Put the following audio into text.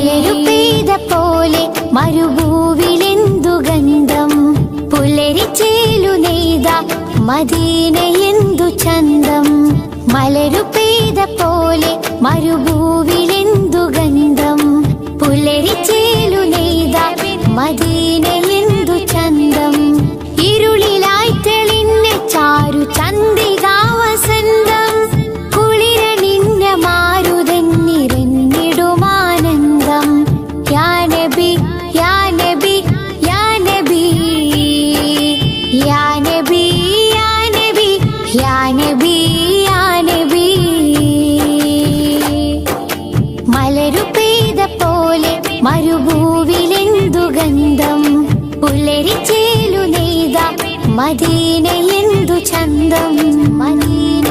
മലരു പെയ്ത പോലെ മരുഭൂവിലെന്തു ഗന്ധം, പുലരിച്ചേലു നെയ്ത മദീനയെന്തു ചന്തം. മലരു പെയ്ത പോലെ മരുഭൂവിലെന്തു ഗന്ധം, പുലരിച്ചേലു നെയ്ത മദീനയെന്തു ചന്തം. ഇരുളിലായി തെളിഞ്ഞ ചാരു ചന്ദ്രികാ വസന്തം, കുളിരണിഞ്ഞ മാരുതൻ നിറഞ്ഞിടുമാനന്ദം. യാ നബി യാ നബി യാ നബി യാ നബി യാ നബി യാ നബി യാ നബി. മലരു പെയ്ത പോലെ മരുഭൂവിലെന്തു ഗന്ധം, പുലരിച്ചേലു നെയ്ത മദീനയെന്തു ചന്തം. മദീന